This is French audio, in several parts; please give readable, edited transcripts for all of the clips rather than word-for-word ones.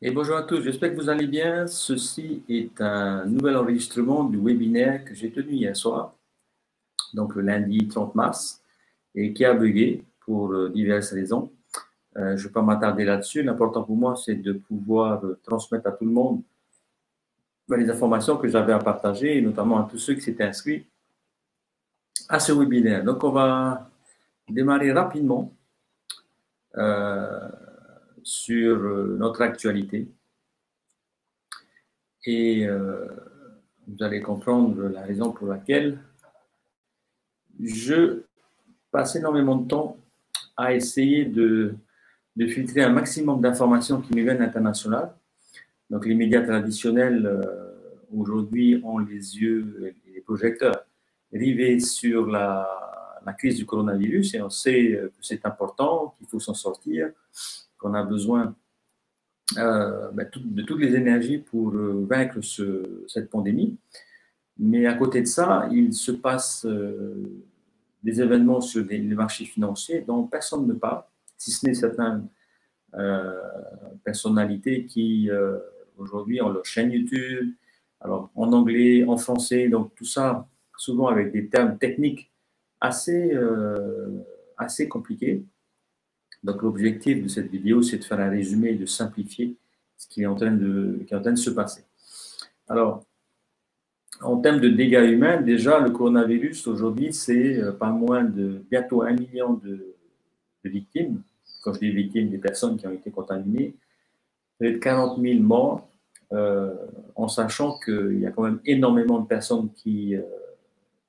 Et bonjour à tous, j'espère que vous allez bien. Ceci est un nouvel enregistrement du webinaire que j'ai tenu hier soir, donc le lundi 30 mars, et qui a bugué pour diverses raisons. Je ne vais pas m'attarder là-dessus. L'important pour moi, c'est de pouvoir transmettre à tout le monde les informations que j'avais à partager, et notamment à tous ceux qui s'étaient inscrits à ce webinaire. Donc, on va démarrer rapidement sur notre actualité. Et vous allez comprendre la raison pour laquelle je passe énormément de temps à essayer de filtrer un maximum d'informations qui me viennent internationales. Donc les médias traditionnels aujourd'hui ont les yeux et les projecteurs rivés sur la crise du coronavirus et on sait que c'est important, qu'il faut s'en sortir, qu'on a besoin de toutes les énergies pour vaincre cette pandémie. Mais à côté de ça, il se passe des événements sur les marchés financiers dont personne ne parle, si ce n'est certaines personnalités qui aujourd'hui ont leur chaîne YouTube, alors en anglais, en français, donc tout ça souvent avec des termes techniques assez compliqués. Donc l'objectif de cette vidéo, c'est de faire un résumé et de simplifier ce qui est en train de se passer. Alors, en termes de dégâts humains, déjà, le coronavirus, aujourd'hui, c'est pas moins de bientôt 1 million de victimes. Quand je dis victimes, des personnes qui ont été contaminées, peut-être 40 000 morts, en sachant qu'il y a quand même énormément de personnes qui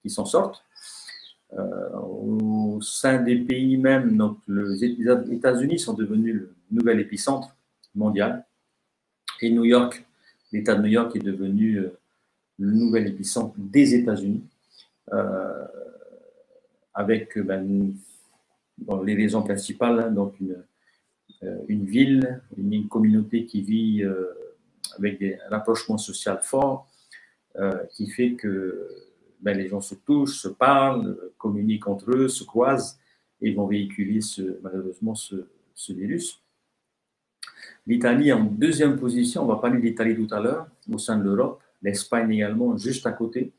s'en sortent. Au sein des pays même, donc les États-Unis sont devenus le nouvel épicentre mondial. Et New York, l'État de New York est devenu le nouvel épicentre des États-Unis, avec les raisons principales, hein, donc une ville, une communauté qui vit avec un rapprochement social fort, qui fait que les gens se touchent, se parlent, communiquent entre eux, se croisent et vont véhiculer malheureusement ce virus. L'Italie en deuxième position, on va parler de l'Italie tout à l'heure, au sein de l'Europe, l'Espagne également juste à côté.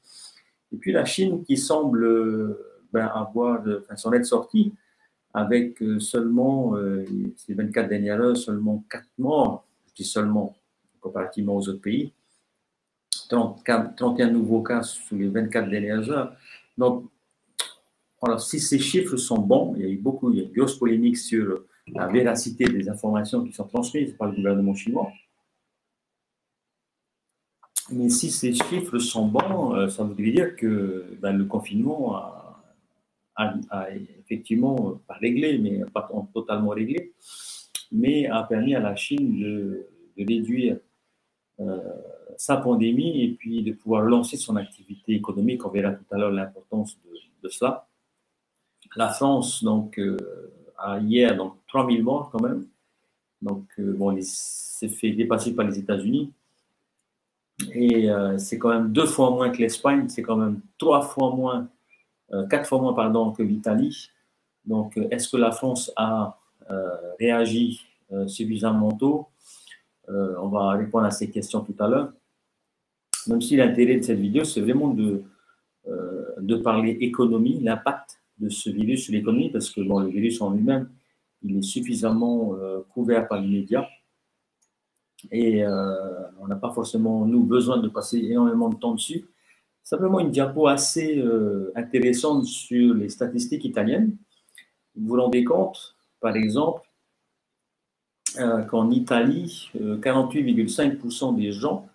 Et puis la Chine qui semble s'en être sortie avec seulement, ces 24 dernières heures, seulement 4 morts, je dis seulement, comparativement aux autres pays, 31 nouveaux cas sur les 24 dernières heures. Donc, alors, si ces chiffres sont bons, il y a une grosse polémique sur la véracité des informations qui sont transmises par le gouvernement chinois. Mais si ces chiffres sont bons, ça voudrait dire que le confinement a effectivement pas réglé, mais pas totalement réglé, mais a permis à la Chine de réduire sa pandémie et puis de pouvoir lancer son activité économique. On verra tout à l'heure l'importance de cela. La France, donc, a hier 3 000 morts quand même. Donc, c'est fait dépasser par les États-Unis. Et c'est quand même 2 fois moins que l'Espagne, c'est quand même 4 fois moins que l'Italie. Donc, est-ce que la France a réagi suffisamment tôt? On va répondre à ces questions tout à l'heure. Même si l'intérêt de cette vidéo, c'est vraiment de parler économie, l'impact de ce virus sur l'économie, parce que le virus en lui-même, il est suffisamment couvert par les médias. Et on n'a pas forcément, nous, besoin de passer énormément de temps dessus. Simplement une diapo assez intéressante sur les statistiques italiennes. Vous vous rendez compte, par exemple, qu'en Italie, 48,5% des gens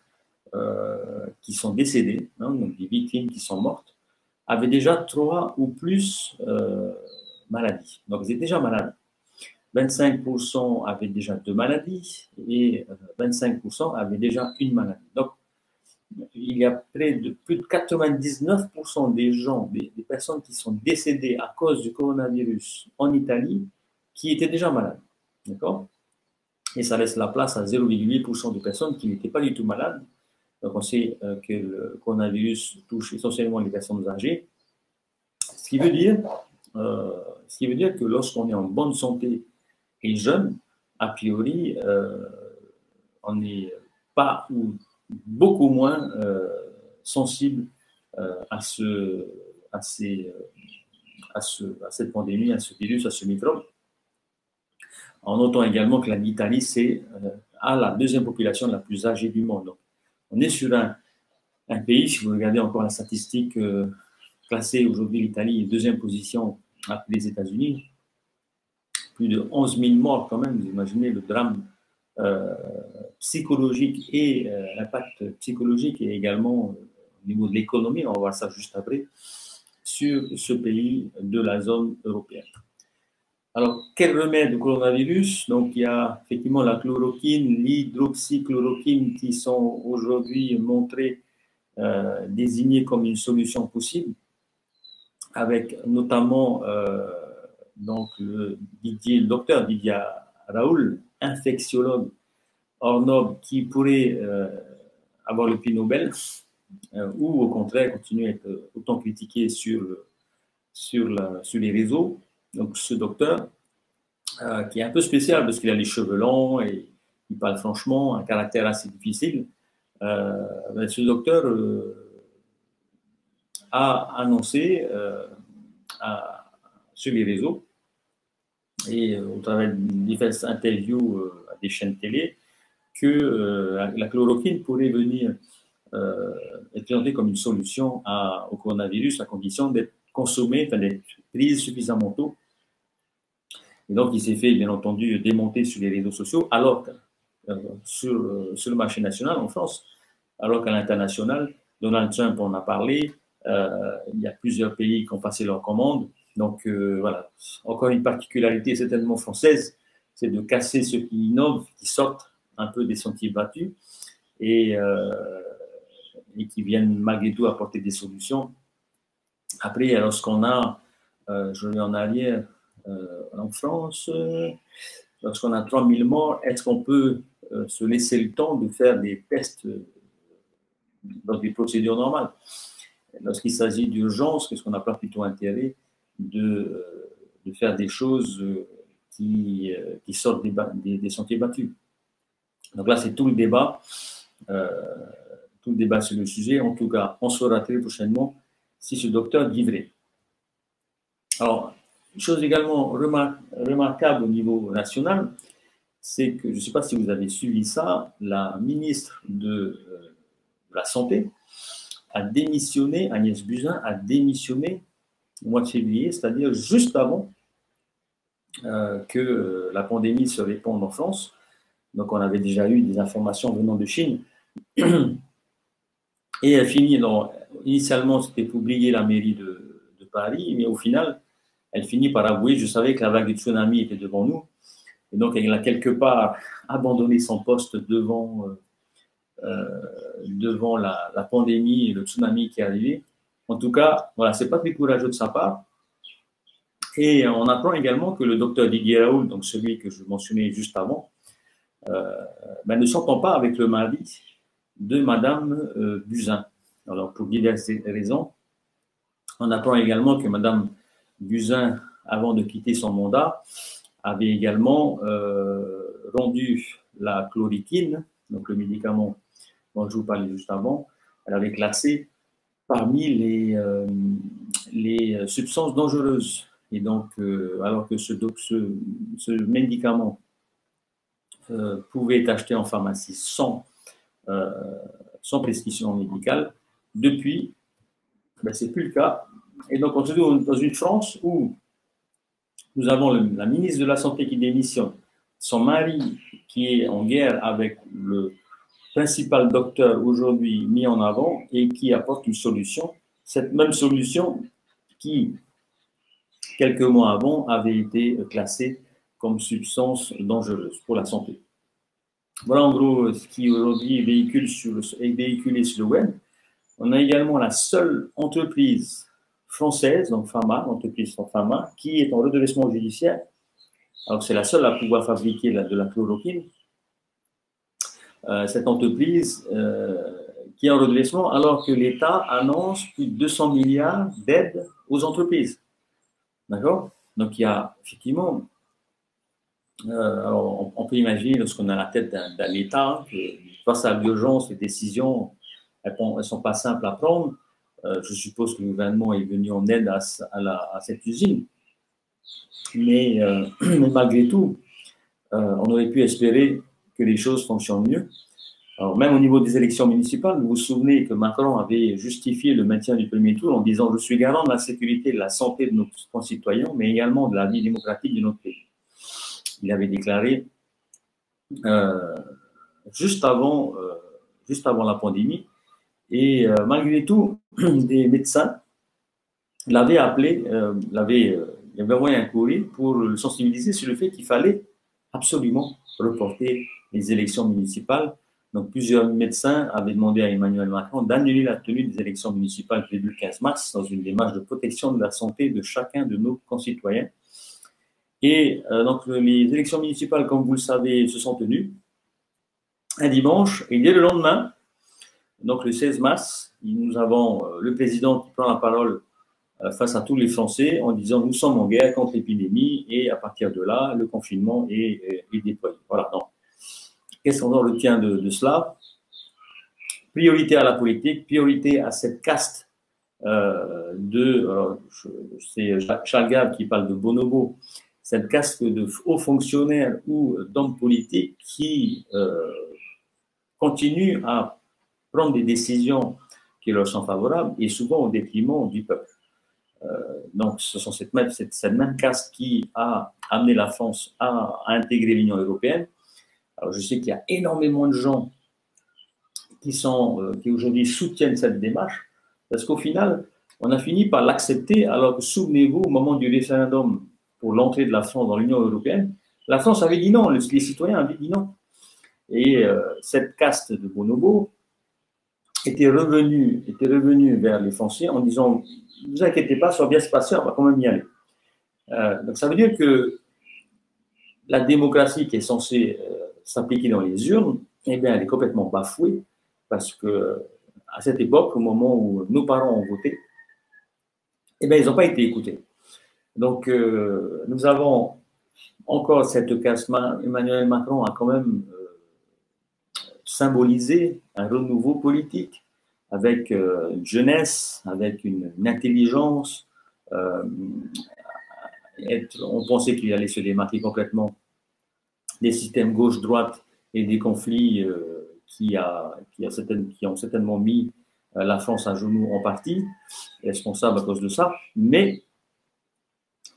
qui sont décédés, hein, donc des victimes qui sont mortes, avaient déjà 3 ou plus maladies. Donc, ils étaient déjà malades. 25% avaient déjà 2 maladies et 25% avaient déjà une maladie. Donc, il y a plus de 99% des gens, des personnes qui sont décédées à cause du coronavirus en Italie, qui étaient déjà malades. D'accord? Et ça laisse la place à 0,8% de personnes qui n'étaient pas du tout malades. Donc, on sait que le coronavirus touche essentiellement les personnes âgées. Ce qui veut dire que lorsqu'on est en bonne santé et jeune, a priori, on n'est pas ou beaucoup moins sensible à cette pandémie, à ce virus, à ce microbe. En notant également que l'Italie, c'est la deuxième population la plus âgée du monde. Donc, on est sur un pays, si vous regardez encore la statistique classée aujourd'hui, l'Italie est deuxième position après les États-Unis. Plus de 11 000 morts quand même, vous imaginez le drame psychologique et l'impact psychologique et également au niveau de l'économie, on va voir ça juste après, sur ce pays de la zone européenne. Alors, quel remède au coronavirus? Donc, il y a effectivement la chloroquine, l'hydroxychloroquine qui sont aujourd'hui montrées, désignées comme une solution possible, avec notamment donc le docteur Didier Raoult, infectiologue hors norme, qui pourrait avoir le prix Nobel, ou au contraire continuer à être autant critiqué sur les réseaux. Donc ce docteur, qui est un peu spécial parce qu'il a les cheveux longs et il parle franchement, un caractère assez difficile, ce docteur a annoncé sur les réseaux et au travers de diverses interviews à des chaînes télé que la chloroquine pourrait venir être présentée comme une solution au coronavirus à condition d'être consommée, enfin d'être prise suffisamment tôt. Et donc, il s'est fait, bien entendu, démonter sur les réseaux sociaux, alors que sur le marché national en France, alors qu'à l'international, Donald Trump en a parlé, il y a plusieurs pays qui ont passé leur commande. Donc, voilà, encore une particularité certainement française, c'est de casser ceux qui innovent, qui sortent un peu des sentiers battus et qui viennent malgré tout apporter des solutions. Après, lorsqu'on a, je reviens en arrière, en France, lorsqu'on a 3000 morts, est-ce qu'on peut se laisser le temps de faire des tests dans des procédures normales? Lorsqu'il s'agit d'urgence, qu'est-ce qu'on n'a pas plutôt intérêt de faire des choses qui sortent des sentiers battus? Donc là, c'est tout le débat sur le sujet. En tout cas, on saura très prochainement si ce docteur dit vrai. Alors, une chose également remarquable au niveau national, c'est que, je ne sais pas si vous avez suivi ça, la ministre de la Santé a démissionné, Agnès Buzyn a démissionné au mois de février, c'est-à-dire juste avant que la pandémie se répande en France. Donc, on avait déjà eu des informations venant de Chine. Et elle finit, initialement, c'était publié la mairie de Paris, mais au final, elle finit par avouer, je savais que la vague de tsunami était devant nous. Et donc, elle a quelque part abandonné son poste devant la pandémie et le tsunami qui est arrivé. En tout cas, voilà, c'est pas très courageux de sa part. Et on apprend également que le docteur Didier Raoult, donc celui que je mentionnais juste avant, ne s'entend pas avec le mari de Madame Buzyn. Alors, pour diverses raisons, on apprend également que Madame Buzyn, avant de quitter son mandat, avait également rendu la chloroquine, donc le médicament dont je vous parlais juste avant, elle avait classé parmi les substances dangereuses. Et donc, alors que ce médicament pouvait être acheté en pharmacie sans prescription médicale, depuis, ce n'est plus le cas. Et donc, on se trouve dans une France où nous avons la ministre de la Santé qui démissionne, son mari qui est en guerre avec le principal docteur aujourd'hui mis en avant et qui apporte une solution, cette même solution qui, quelques mois avant, avait été classée comme substance dangereuse pour la santé. Voilà en gros ce qui aujourd'hui est véhiculé sur le web. On a également la seule entreprise française, donc pharma, entreprise pharma, qui est en redressement judiciaire. Alors c'est la seule à pouvoir fabriquer de la chloroquine. Cette entreprise qui est en redressement alors que l'État annonce plus de 200 milliards d'aides aux entreprises. D'accord? Donc il y a effectivement Alors, on peut imaginer, lorsqu'on a la tête d'un État, que face à l'urgence, les décisions, elles ne sont pas simples à prendre. Je suppose que le gouvernement est venu en aide à cette usine. Mais, mais malgré tout, on aurait pu espérer que les choses fonctionnent mieux. Alors, même au niveau des élections municipales, vous vous souvenez que Macron avait justifié le maintien du premier tour en disant « Je suis garant de la sécurité et de la santé de nos concitoyens, mais également de la vie démocratique de notre pays ». Il avait déclaré euh, juste juste avant la pandémie. Et malgré tout, des médecins l'avaient appelé, il avait envoyé un courrier pour le sensibiliser sur le fait qu'il fallait absolument reporter les élections municipales. Donc plusieurs médecins avaient demandé à Emmanuel Macron d'annuler la tenue des élections municipales prévues le 15 mars dans une démarche de protection de la santé de chacun de nos concitoyens. Et donc les élections municipales, comme vous le savez, se sont tenues un dimanche et dès le lendemain, donc le 16 mars, nous avons le président qui prend la parole face à tous les Français en disant nous sommes en guerre contre l'épidémie et à partir de là, le confinement est déployé. Voilà. Donc, qu'est-ce qu'on retient de cela? Priorité à la politique, priorité à cette caste c'est Charles Gave qui parle de bonobo, cette caste de hauts fonctionnaires ou d'hommes politiques qui continuent à prendre des décisions qui leur sont favorables et souvent au détriment du peuple. Donc, ce sont cette même caste qui a amené la France à intégrer l'Union européenne. Alors, je sais qu'il y a énormément de gens qui aujourd'hui soutiennent cette démarche, parce qu'au final, on a fini par l'accepter, alors que souvenez-vous, au moment du référendum pour l'entrée de la France dans l'Union européenne, la France avait dit non, les citoyens avaient dit non. Et cette caste de bonobos était revenue vers les Français en disant ne vous inquiétez pas, ça va bien se passer, on va quand même y aller. Donc ça veut dire que la démocratie qui est censée s'appliquer dans les urnes, eh bien, elle est complètement bafouée parce que à cette époque, au moment où nos parents ont voté, eh bien, ils n'ont pas été écoutés. Donc, nous avons encore cette casse. Emmanuel Macron a quand même symbolisé un renouveau politique avec une jeunesse, avec une intelligence. On pensait qu'il allait se démarquer complètement des systèmes gauche-droite et des conflits qui ont certainement mis la France à genoux en partie, responsable à cause de ça. Mais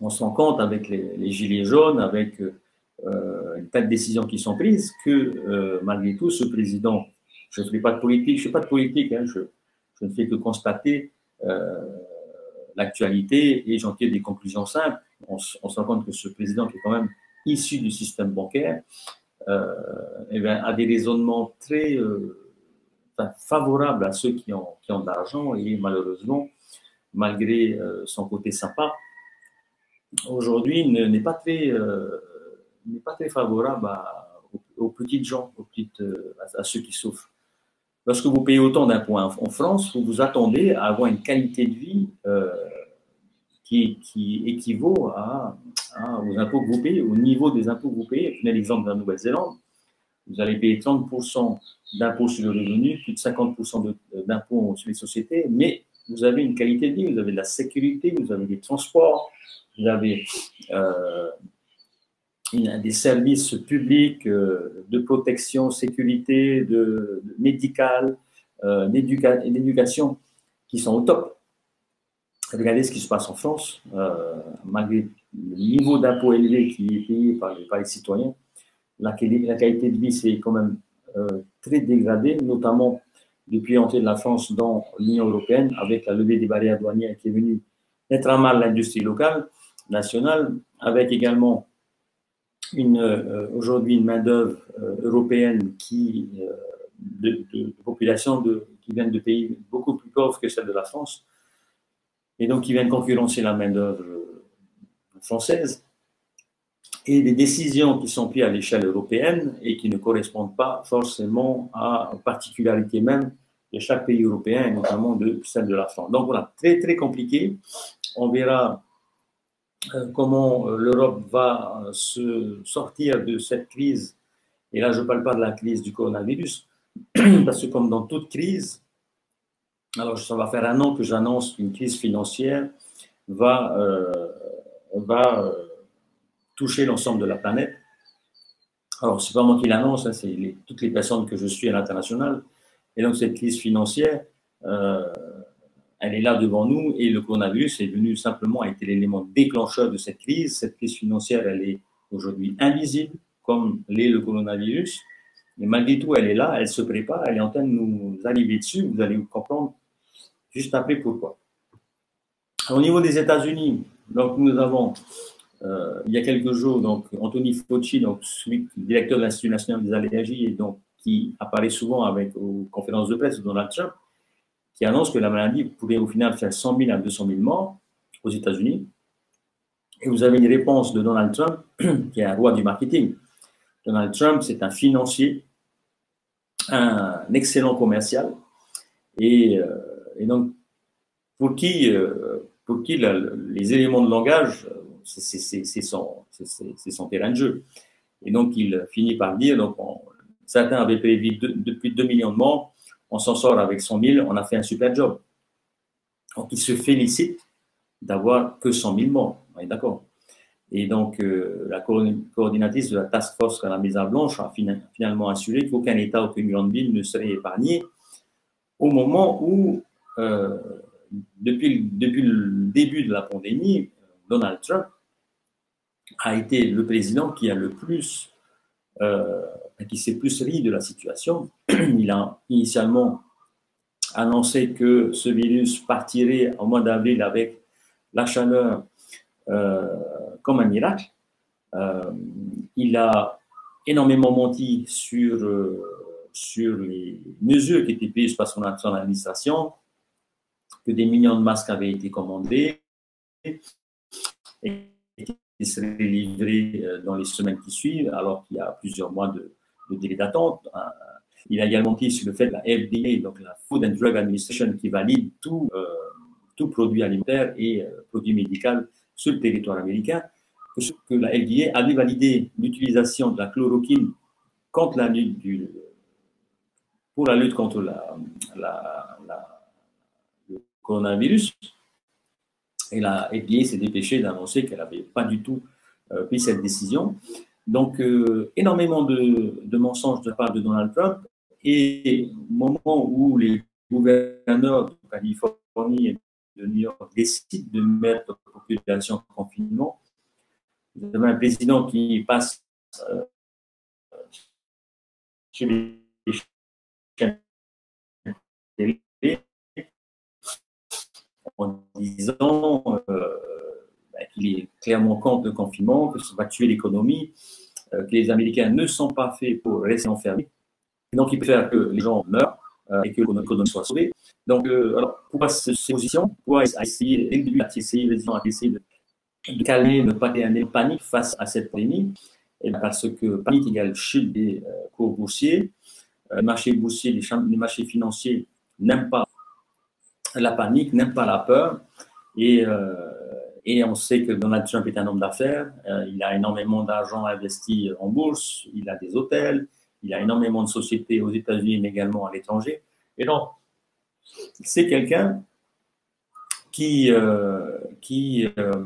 on se rend compte avec les gilets jaunes, avec les tas de décisions qui sont prises, que malgré tout, ce président, je ne fais pas de politique, je ne fais pas de politique, hein, je ne fais que constater l'actualité et j'en tire des conclusions simples. On se rend compte que ce président qui est quand même issu du système bancaire eh bien, a des raisonnements très favorables à ceux qui ont de l'argent et malheureusement, malgré son côté sympa, aujourd'hui n'est pas très favorable aux petites gens, à ceux qui souffrent. Lorsque vous payez autant d'impôts en France, vous vous attendez à avoir une qualité de vie qui équivaut aux impôts que vous payez, au niveau des impôts que vous payez. Prenez l'exemple de la Nouvelle-Zélande. Vous allez payer 30% d'impôts sur le revenu, plus de 50% d'impôts sur les sociétés, mais vous avez une qualité de vie, vous avez de la sécurité, vous avez des transports, vous avez des services publics de protection, sécurité, de médicale, d'éducation qui sont au top. Regardez ce qui se passe en France, malgré le niveau d'impôt élevé qui est payé par les citoyens, la qualité de vie s'est quand même très dégradée, notamment depuis l'entrée de la France dans l'Union européenne, avec la levée des barrières douanières qui est venue mettre à mal l'industrie locale, nationale, avec également aujourd'hui une main-d'œuvre européenne de populations qui viennent de pays beaucoup plus pauvres que celle de la France, et donc qui viennent concurrencer la main-d'œuvre française, et des décisions qui sont prises à l'échelle européenne et qui ne correspondent pas forcément aux particularités même de chaque pays européen, et notamment de celle de la France. Donc voilà, très très compliqué. On verra comment l'Europe va se sortir de cette crise. Et là, je ne parle pas de la crise du coronavirus, parce que comme dans toute crise, alors ça va faire un an que j'annonce qu'une crise financière va, va toucher l'ensemble de la planète. Alors, ce n'est pas moi qui l'annonce, hein, c'est toutes les personnes que je suis à l'international. Et donc, cette crise financière, euh, elle est là devant nous et le coronavirus est venu simplement, a été l'élément déclencheur de cette crise. Cette crise financière, elle est aujourd'hui invisible, comme l'est le coronavirus. Mais malgré tout, elle est là, elle se prépare, elle est en train de nous arriver dessus. Vous allez comprendre juste après pourquoi. Au niveau des États-Unis, donc nous avons il y a quelques jours donc Anthony Fauci, donc celui directeur de l'Institut national des allergies et donc qui apparaît souvent avec aux conférences de presse de Donald Trump, qui annonce que la maladie pourrait au final faire 100 000 à 200 000 morts aux États-Unis. Et vous avez une réponse de Donald Trump, qui est un roi du marketing. Donald Trump, c'est un financier, un excellent commercial, et donc pour qui les éléments de langage, c'est son terrain de jeu. Et donc, il finit par dire, donc, certains avaient prévu depuis 2 millions de morts, on s'en sort avec 100 000, on a fait un super job. Donc, il se félicite d'avoir que 100 000 morts. On est d'accord. Et donc, la coordinatrice de la task force à la Maison Blanche a finalement assuré qu'aucun État, aucune grande ville ne serait épargné au moment où, depuis le début de la pandémie, Donald Trump a été le président qui a le plus, qui s'est plus ri de la situation. Il a initialement annoncé que ce virus partirait au mois d'avril avec la chaleur comme un miracle. Euh, il a énormément menti sur les mesures qui étaient prises par son administration, que des millions de masques avaient été commandés et qui seraient livrés dans les semaines qui suivent, alors qu'il y a plusieurs mois de délai d'attente. Il a également menti sur le fait que la FDA, donc la Food and Drug Administration, qui valide tout produit alimentaire et produit médical sur le territoire américain, que la FDA avait validé l'utilisation de la chloroquine contre la lutte pour la lutte contre le coronavirus. Et la FDA s'est dépêchée d'annoncer qu'elle n'avait pas du tout pris cette décision. Donc, énormément de mensonges de la part de Donald Trump. Et au moment où les gouverneurs de Californie et de New York décident de mettre la population en confinement, vous avez un président qui passe sur les chaînes télé en disant qu'il est clairement contre le confinement, que ça va tuer l'économie, que les Américains ne sont pas faits pour rester enfermés. Et donc, il peut faire que les gens meurent et que l'économie soit sauvée. Donc, alors, pourquoi ces positions? Pourquoi essayer, de calmer, ne pas créer une panique face à cette pandémie? Et parce que panique égale chute des cours boursiers. Les marchés boursiers, les marchés financiers n'aiment pas la panique, n'aiment pas la peur. Et, et on sait que Donald Trump est un homme d'affaires. Il a énormément d'argent investi en bourse. Il a des hôtels. Il a énormément de sociétés aux États-Unis, mais également à l'étranger. Et donc, c'est quelqu'un qui, euh, qui, euh,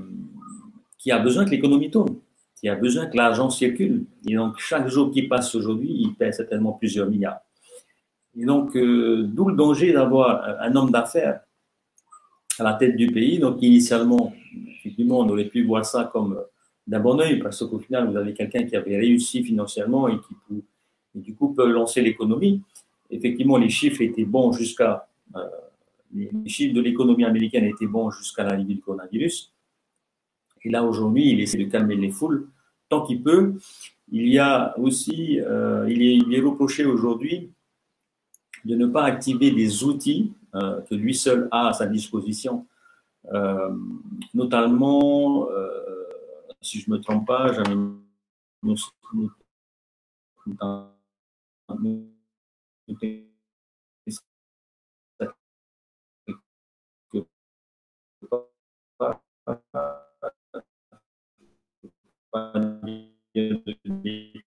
qui a besoin que l'économie tourne, qui a besoin que l'argent circule. Et donc, chaque jour qui passe aujourd'hui, il paie certainement plusieurs milliards. Et donc, d'où le danger d'avoir un homme d'affaires à la tête du pays. Donc, initialement, effectivement, on aurait pu voir ça comme d'un bon oeil, parce qu'au final, vous avez quelqu'un qui avait réussi financièrement et et du coup, peut lancer l'économie. Effectivement, les chiffres étaient bons jusqu'à les chiffres de l'économie américaine étaient bons jusqu'à l'arrivée du coronavirus. Et là, aujourd'hui, il essaie de calmer les foules tant qu'il peut. Il y a aussi, il est reproché aujourd'hui de ne pas activer des outils que lui seul a à sa disposition, notamment, si je ne me trompe pas, j'avais pas dire de bêtises.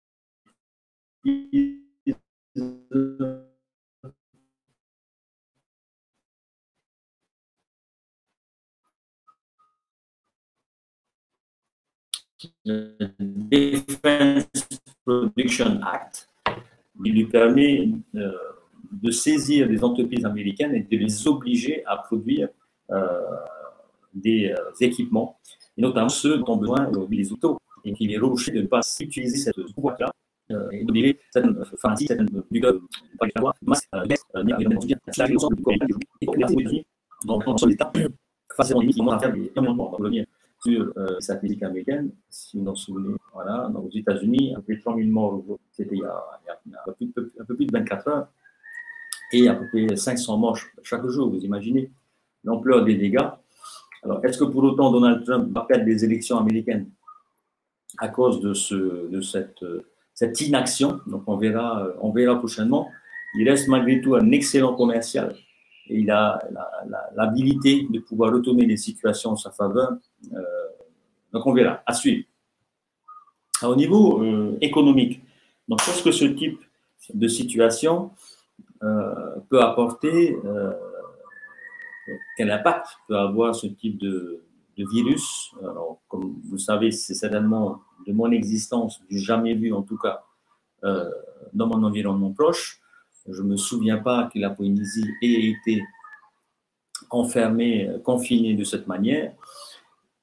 Defense Production Act, il lui permet de saisir des entreprises américaines et de les obliger à produire des équipements, et notamment ceux dont ont besoin les autos, et qu'il est reproché de ne pas utiliser cette pouvoir-là et d'obliger certaines pharmacies, certaines masques, dans son état, face à limite, qui commence à faire des énormément pour revenir sur les satellites américaines, si vous en souvenez, voilà, aux États-Unis, à peu près 3000 morts, c'était il y a un peu plus de 24 heures, et à peu près 500 morts chaque jour, vous imaginez l'ampleur des dégâts. Alors, est-ce que pour autant Donald Trump va perdre les élections américaines à cause de cette inaction? Donc, on verra prochainement. Il reste malgré tout un excellent commercial et il a l'habilité de pouvoir retourner les situations en sa faveur. Donc, on verra. À suivre. Alors, au niveau économique, donc, qu'est-ce que ce type de situation peut apporter quel impact peut avoir ce type de virus? Alors, comme vous le savez, c'est certainement de mon existence, du jamais vu en tout cas, dans mon environnement proche. Je ne me souviens pas que la Polynésie ait été enfermée, confinée de cette manière.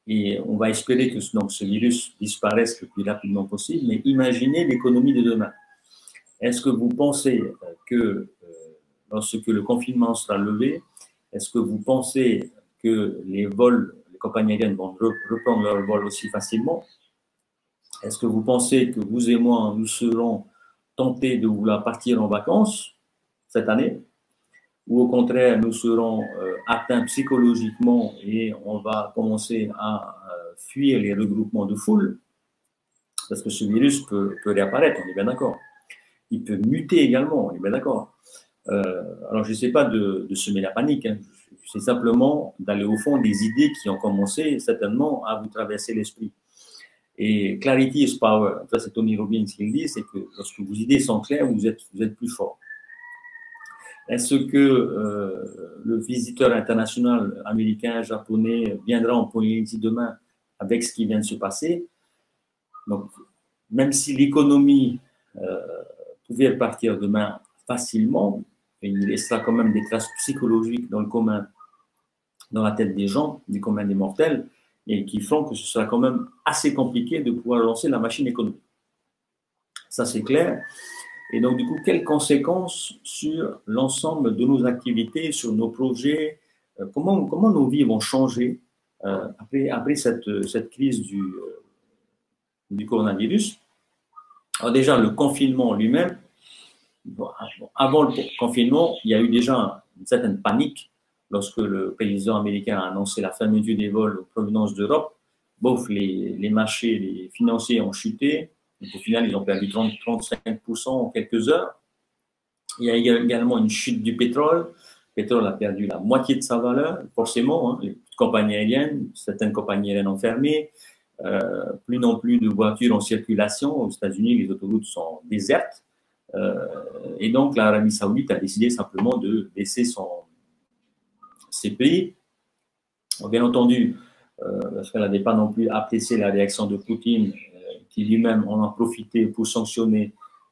Et on va espérer que donc, ce virus disparaisse le plus rapidement possible. Mais imaginez l'économie de demain. Est-ce que vous pensez que lorsque le confinement sera levé, est-ce que vous pensez que les compagnies aériennes vont reprendre leur vol aussi facilement? Est-ce que vous pensez que vous et moi, nous serons tentés de vouloir partir en vacances cette année? Ou au contraire, nous serons atteints psychologiquement et on va commencer à fuir les regroupements de foule? Parce que ce virus peut réapparaître, on est bien d'accord. Il peut muter également, on est bien d'accord. Alors, je ne sais pas de semer la panique, hein. C'est simplement d'aller au fond des idées qui ont commencé certainement à vous traverser l'esprit. Et clarity is power. Ça, c'est Tony Robbins qui le dit, c'est que lorsque vos idées sont claires, vous êtes plus fort. Est-ce que le visiteur international américain, japonais viendra en Polynésie demain avec ce qui vient de se passer? Donc, même si l'économie pouvait repartir demain facilement, il laissera quand même des traces psychologiques dans le commun, dans la tête des gens, du commun des mortels, et qui font que ce sera quand même assez compliqué de pouvoir lancer la machine économique. Ça, c'est clair. Et donc, du coup, quelles conséquences sur l'ensemble de nos activités, sur nos projets, comment nos vies vont changer après cette crise du coronavirus? Alors déjà, le confinement lui-même, avant le confinement, il y a eu déjà une certaine panique lorsque le président américain a annoncé la fermeture des vols en provenance d'Europe. Bof, les marchés les financiers ont chuté. Donc, au final, ils ont perdu 30-35% en quelques heures. Il y a également une chute du pétrole. Le pétrole a perdu la moitié de sa valeur, forcément. Hein. Les compagnies aériennes, certaines compagnies aériennes ont fermé. Plus non plus de voitures en circulation. Aux États-Unis, les autoroutes sont désertes. Et donc, l'Arabie Saoudite a décidé simplement de baisser ses prix. Bien entendu, parce qu'elle n'avait pas non plus apprécié la réaction de Poutine, qui lui-même en a profité pour sanctionner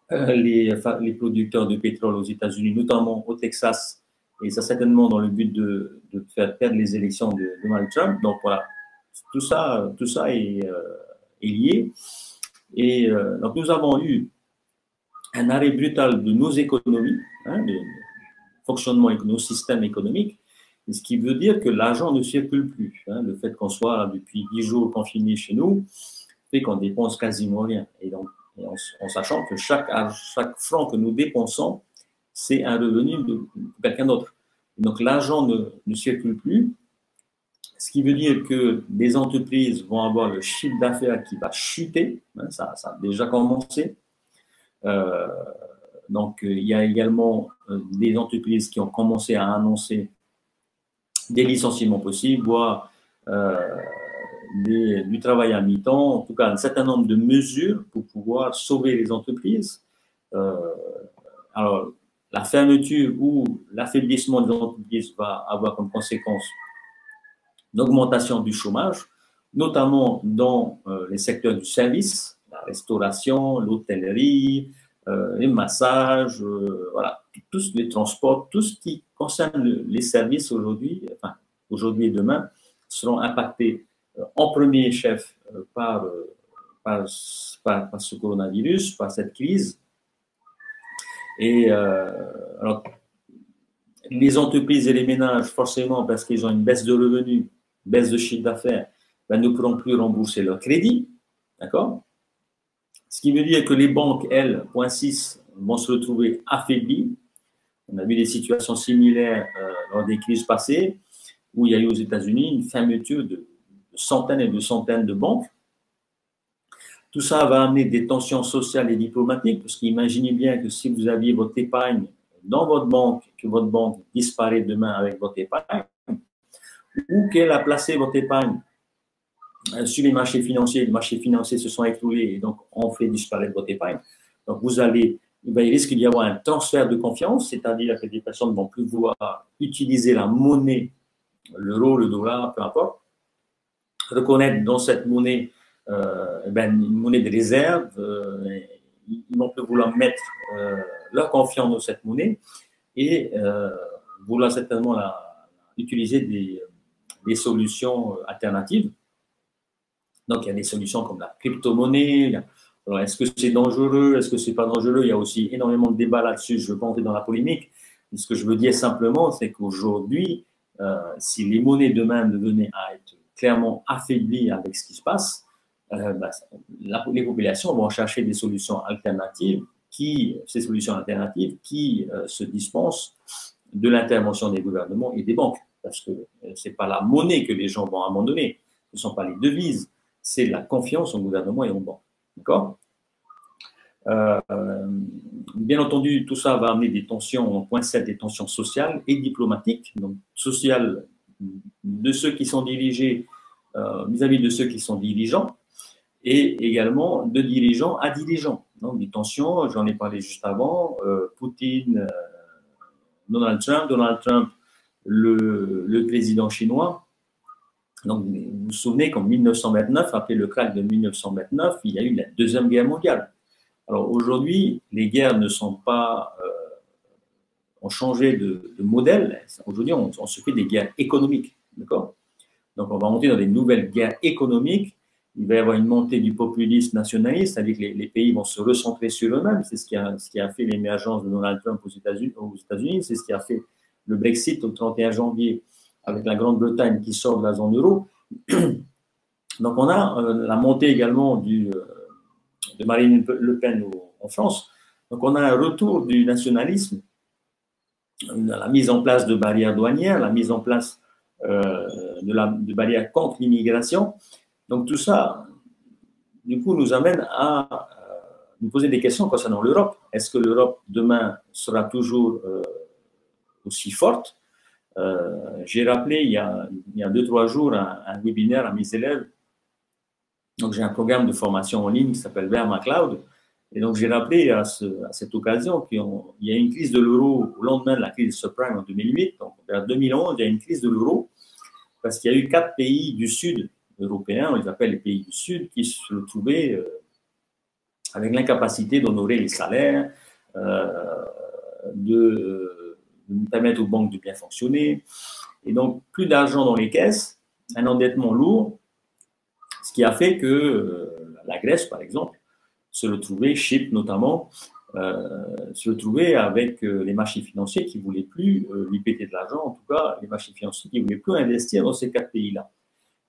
les producteurs de pétrole aux États-Unis, notamment au Texas, et ça certainement dans le but de faire perdre les élections de Donald Trump. Donc voilà, tout ça est lié. Et donc nous avons eu un arrêt brutal de nos économies, hein, de fonctionnement de nos systèmes économiques, ce qui veut dire que l'argent ne circule plus. Hein. Le fait qu'on soit là depuis 10 jours confinés chez nous fait qu'on dépense quasiment rien. Et donc, en sachant que chaque franc que nous dépensons, c'est un revenu de quelqu'un d'autre. Donc, l'argent ne circule plus, ce qui veut dire que des entreprises vont avoir le chiffre d'affaires qui va chuter. Hein, ça a déjà commencé. Donc, il y a également des entreprises qui ont commencé à annoncer des licenciements possibles, voire du travail à mi-temps, en tout cas un certain nombre de mesures pour pouvoir sauver les entreprises. Euh, alors, la fermeture ou l'affaiblissement des entreprises va avoir comme conséquence l'augmentation du chômage, notamment dans les secteurs du service, la restauration, l'hôtellerie, les massages, voilà, tous les transports, tout ce qui concerne les services aujourd'hui, enfin, aujourd'hui et demain, seront impactés en premier chef par ce coronavirus, par cette crise. Et alors, les entreprises et les ménages, forcément, parce qu'ils ont une baisse de revenus, baisse de chiffre d'affaires, ben, ne pourront plus rembourser leur crédit. D'accord? Ce qui veut dire que les banques, elles, point 6, vont se retrouver affaiblies. On a vu des situations similaires lors des crises passées, où il y a eu aux États-Unis une fermeture de centaines et de centaines de banques. Tout ça va amener des tensions sociales et diplomatiques, parce qu'imaginez bien que si vous aviez votre épargne dans votre banque, que votre banque disparaît demain avec votre épargne, ou qu'elle a placé votre épargne sur les marchés financiers se sont écroulés et donc on fait disparaître votre épargne. Donc il risque d'y avoir un transfert de confiance, c'est-à-dire que des personnes ne vont plus vouloir utiliser la monnaie, l'euro, le dollar, peu importe, reconnaître dans cette monnaie une monnaie de réserve, ils vont plus vouloir mettre leur confiance dans cette monnaie et vouloir certainement utiliser des solutions alternatives. Donc, il y a des solutions comme la crypto-monnaie. Alors, est-ce que c'est dangereux? Est-ce que c'est pas dangereux? Il y a aussi énormément de débats là-dessus. Je ne veux pas entrer dans la polémique. Mais ce que je veux dire simplement, c'est qu'aujourd'hui, si les monnaies demain devenaient à être clairement affaiblies avec ce qui se passe, les populations vont chercher des solutions alternatives ces solutions alternatives qui se dispensent de l'intervention des gouvernements et des banques. Parce que ce n'est pas la monnaie que les gens vont abandonner. Ce ne sont pas les devises. C'est la confiance au gouvernement et aux banques. D'accord? Bien entendu, tout ça va amener des tensions, en point 7, des tensions sociales et diplomatiques. Donc, sociales de ceux qui sont dirigés vis-à-vis de ceux qui sont dirigeants et également de dirigeants à dirigeants. Donc, des tensions, j'en ai parlé juste avant, Poutine, Donald Trump, le président chinois. Donc, vous vous souvenez qu'en 1929, après le crack de 1929, il y a eu la Deuxième Guerre mondiale. Alors aujourd'hui, les guerres ne sont pas, ont changé de modèle. Aujourd'hui, on se fait des guerres économiques, d'accord? Donc, on va monter dans des nouvelles guerres économiques. Il va y avoir une montée du populisme nationaliste, c'est-à-dire que les pays vont se recentrer sur eux-mêmes. C'est ce qui a fait l'émergence de Donald Trump aux États-Unis. C'est ce qui a fait le Brexit au 31 janvier avec la Grande-Bretagne qui sort de la zone euro. Donc, on a la montée également de Marine Le Pen en France. Donc, on a un retour du nationalisme, la mise en place de barrières douanières, la mise en place de barrières contre l'immigration. Donc, tout ça, du coup, nous amène à nous poser des questions concernant l'Europe. Est-ce que l'Europe, demain, sera toujours aussi forte? J'ai rappelé il y a 2-3 jours un webinaire à mes élèves. Donc, j'ai un programme de formation en ligne qui s'appelle Verma Cloud. Et donc, j'ai rappelé à cette occasion qu'il y a une crise de l'euro au lendemain de la crise subprime en 2008. Donc, vers 2011, il y a une crise de l'euro parce qu'il y a eu 4 pays du Sud européens, on les appelle les pays du Sud, qui se retrouvaient avec l'incapacité d'honorer les salaires, de permettre aux banques de bien fonctionner. Et donc, plus d'argent dans les caisses, un endettement lourd, ce qui a fait que la Grèce, par exemple, se retrouvait, Chypre notamment, se retrouvait avec les marchés financiers qui ne voulaient plus lui péter de l'argent, en tout cas les marchés financiers qui ne voulaient plus investir dans ces 4 pays-là.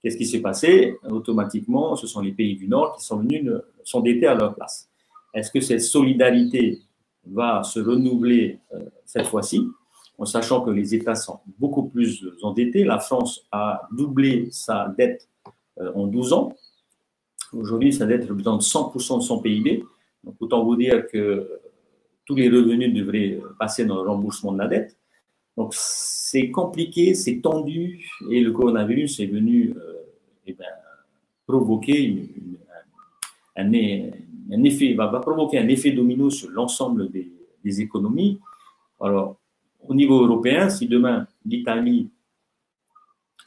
Qu'est-ce qui s'est passé? Automatiquement, ce sont les pays du Nord qui sont venus s'endetter à leur place. Est-ce que cette solidarité va se renouveler cette fois-ci, en sachant que les États sont beaucoup plus endettés? La France a doublé sa dette en 12 ans. Aujourd'hui, sa dette représente 100% de son PIB. Donc, autant vous dire que tous les revenus devraient passer dans le remboursement de la dette. Donc, c'est compliqué, c'est tendu, et le coronavirus est venu provoquer un effet, va provoquer un effet domino sur l'ensemble des économies. Alors, au niveau européen, si demain l'Italie,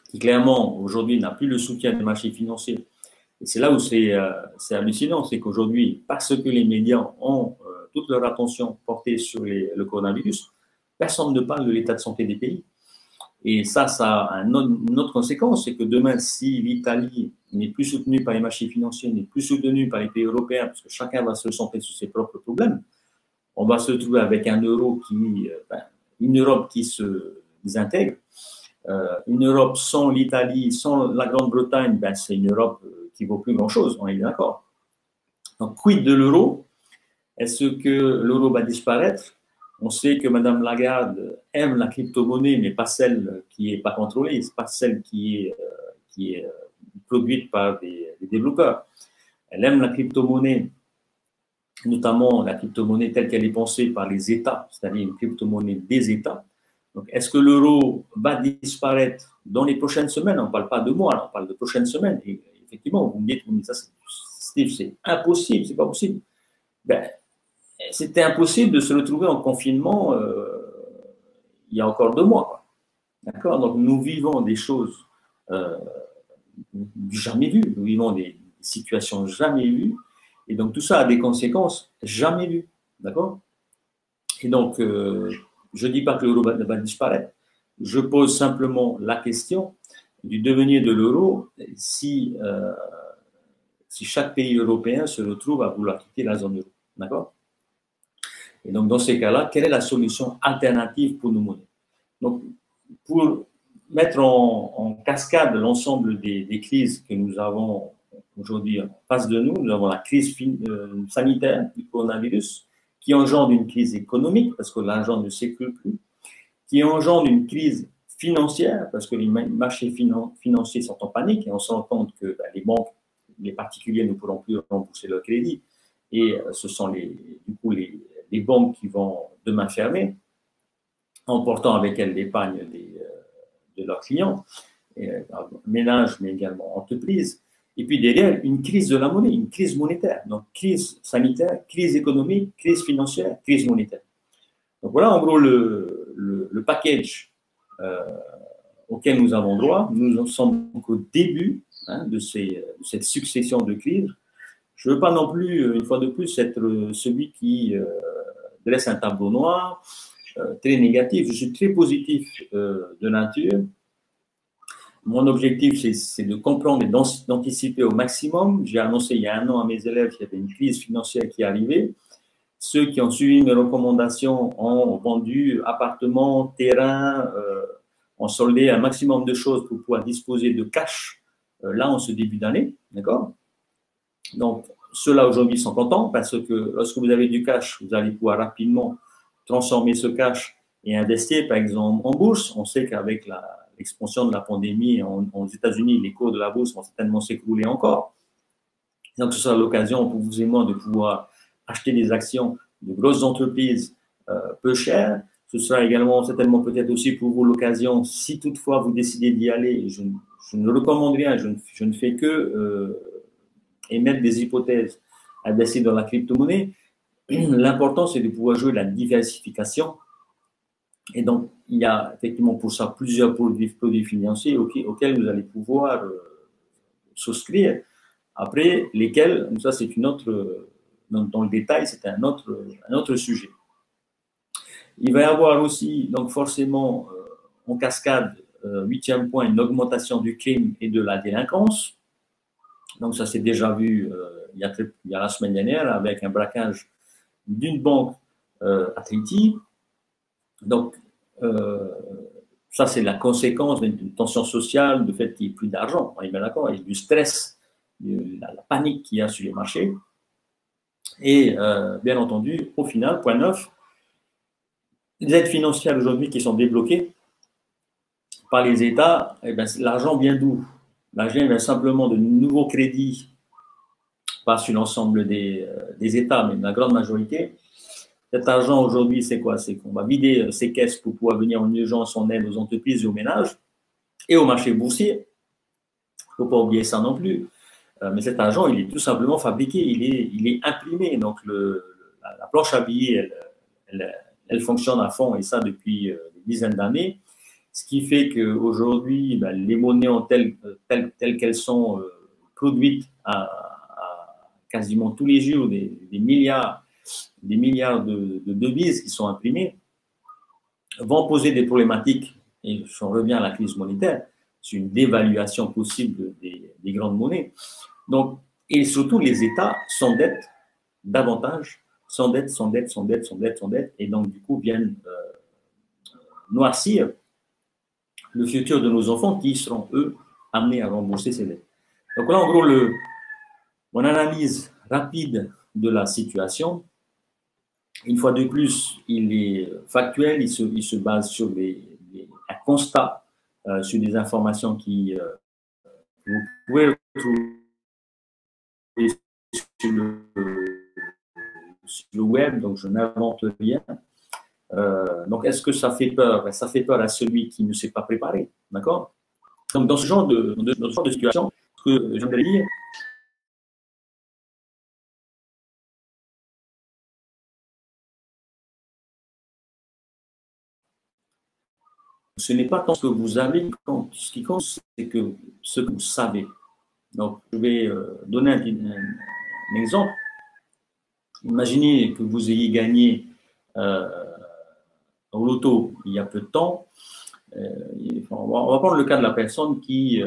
qui clairement aujourd'hui n'a plus le soutien des marchés financiers, et c'est là où c'est hallucinant, c'est qu'aujourd'hui, parce que les médias ont toute leur attention portée sur le coronavirus, personne ne parle de l'état de santé des pays. Et ça a une autre conséquence, c'est que demain, si l'Italie n'est plus soutenue par les marchés financiers, n'est plus soutenue par les pays européens, parce que chacun va se centrer sur ses propres problèmes, on va se retrouver avec un euro une Europe qui se désintègre. Une Europe sans l'Italie, sans la Grande-Bretagne, c'est une Europe qui vaut plus grand-chose, on est d'accord. Donc, quid de l'euro? Est-ce que l'euro va disparaître? On sait que Mme Lagarde aime la crypto-monnaie, mais pas celle qui n'est pas contrôlée, pas celle qui est produite par des développeurs. Elle aime la crypto-monnaie, notamment la crypto-monnaie telle qu'elle est pensée par les États, c'est-à-dire une crypto-monnaie des États. Donc, est-ce que l'euro va disparaître dans les prochaines semaines? On ne parle pas de mois, on parle de prochaines semaines. Et effectivement, vous me dites ça, Steve, c'est impossible, c'est pas possible. C'était impossible de se retrouver en confinement il y a encore 2 mois. D'accord? Donc, nous vivons des choses jamais vues. Nous vivons des situations jamais vues. Et donc, tout ça a des conséquences jamais vues. D'accord? Et donc, je ne dis pas que l'euro va disparaître. Je pose simplement la question du devenir de l'euro si chaque pays européen se retrouve à vouloir quitter la zone euro. D'accord? Et donc, dans ces cas-là, quelle est la solution alternative pour nos monnaies? Donc, pour mettre en cascade l'ensemble des crises que nous avons aujourd'hui en face de nous, nous avons la crise sanitaire du coronavirus, qui engendre une crise économique, parce que l'argent ne circule plus, qui engendre une crise financière, parce que les marchés financiers sont en panique, et on se rend compte que les banques, les particuliers ne pourront plus rembourser leur crédit, et ce sont du coup les banques qui vont demain fermer, emportant avec elles l'épargne de leurs clients, ménages, mais également entreprises. Et puis derrière, une crise de la monnaie, une crise monétaire. Donc, crise sanitaire, crise économique, crise financière, crise monétaire. Donc, voilà en gros le package auquel nous avons droit. Nous en sommes au début de cette succession de crises. Je ne veux pas non plus, une fois de plus, être celui qui dresse un tableau noir, très négatif. Je suis très positif de nature. Mon objectif, c'est de comprendre et d'anticiper au maximum. J'ai annoncé il y a 1 an à mes élèves qu'il y avait une crise financière qui arrivait. Ceux qui ont suivi mes recommandations ont vendu appartements, terrains, ont soldé un maximum de choses pour pouvoir disposer de cash là en ce début d'année. D'accord? Donc, ceux-là aujourd'hui sont contents parce que lorsque vous avez du cash, vous allez pouvoir rapidement transformer ce cash et investir, par exemple, en bourse. On sait qu'avec l'expansion de la pandémie aux États-Unis, les cours de la bourse vont certainement s'écrouler encore. Donc, ce sera l'occasion pour vous et moi de pouvoir acheter des actions de grosses entreprises peu chères. Ce sera également certainement peut-être aussi pour vous l'occasion, si toutefois vous décidez d'y aller, je ne recommande rien, je ne fais que émettre des hypothèses, investir dans la crypto-monnaie. L'important, c'est de pouvoir jouer la diversification. Et donc, il y a effectivement pour ça plusieurs produits financiers auxquels vous allez pouvoir souscrire. Après, lesquels, ça c'est une autre, dans le détail, c'est un autre sujet. Il va y avoir aussi, donc forcément, en cascade, 8e point, une augmentation du crime et de la délinquance. Donc ça s'est déjà vu il y a la semaine dernière avec un braquage d'une banque à Tahiti. Donc, ça, c'est la conséquence d'une tension sociale, du fait qu'il n'y ait plus d'argent. On est bien d'accord, il y a du stress, la panique qu'il y a sur les marchés. Et bien entendu, au final, point 9, les aides financières aujourd'hui qui sont débloquées par les États, eh bien, l'argent vient d'où? L'argent vient simplement de nouveaux crédits, pas sur l'ensemble des États, mais de la grande majorité. Cet argent aujourd'hui, c'est quoi? C'est qu'on va vider ces caisses pour pouvoir venir en urgence en aide aux entreprises et aux ménages et au marché boursier. Il ne faut pas oublier ça non plus. Mais cet argent, il est tout simplement fabriqué, il est imprimé. Donc, la planche à billets, elle fonctionne à fond, et ça depuis des dizaines d'années. Ce qui fait qu'aujourd'hui, ben, les monnaies en telles qu'elles sont produites à quasiment tous les jours, des milliards de devises qui sont imprimées, vont poser des problématiques. Et j'en reviens à la crise monétaire, c'est une dévaluation possible des grandes monnaies. Donc, et surtout, les États s'endettent davantage, s'endettent, et donc, du coup, viennent noircir le futur de nos enfants qui seront, eux, amenés à rembourser ces dettes. Donc là, en gros, mon analyse rapide de la situation, une fois de plus, il est factuel, il se base sur un constat, sur des informations que vous pouvez retrouver sur le web, donc je n'invente rien. Donc, est-ce que ça fait peur? Ça fait peur à celui qui ne s'est pas préparé, d'accord? Donc, dans ce genre de situation, ce que j'aimerais dire, ce n'est pas tant ce que vous avez qui compte. Ce qui compte, c'est que ce que vous savez. Donc, je vais donner un exemple. Imaginez que vous ayez gagné euh, au loto il y a peu de temps. On va prendre le cas de la personne qui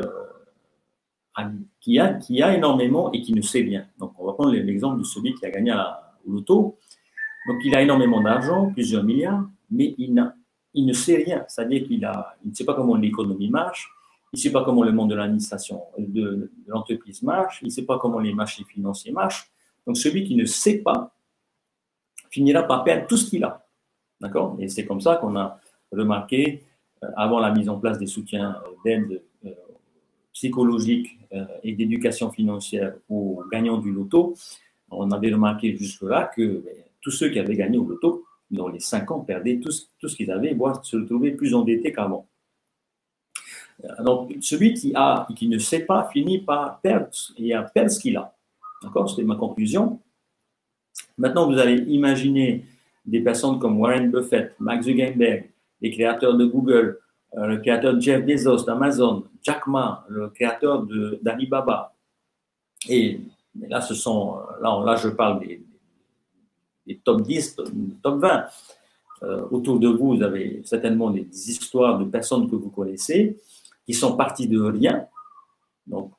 a énormément et qui ne sait rien. Donc, on va prendre l'exemple de celui qui a gagné au loto. Donc, il a énormément d'argent, plusieurs milliards, mais il ne sait rien. C'est-à-dire il ne sait pas comment l'économie marche, il ne sait pas comment le monde de l'administration, de l'entreprise marche, il ne sait pas comment les marchés financiers marchent. Donc, celui qui ne sait pas finira par perdre tout ce qu'il a. D'accord? Et c'est comme ça qu'on a remarqué, avant la mise en place des soutiens d'aide psychologique et d'éducation financière aux gagnants du loto, on avait remarqué jusque-là que tous ceux qui avaient gagné au loto, dans les 5 ans, perdaient tout ce qu'ils avaient, voire se retrouvaient plus endettés qu'avant. Donc, celui qui ne sait pas finit par perdre, et à perdre ce qu'il a. D'accord? C'était ma conclusion. Maintenant, vous allez imaginer des personnes comme Warren Buffett, Mark Zuckerberg, les créateurs de Google, le créateur de Jeff Bezos d'Amazon, Jack Ma, le créateur d'Alibaba. Et là, là, je parle des top 10, top 20. Autour de vous, vous avez certainement des histoires de personnes que vous connaissez qui sont parties de rien. Donc,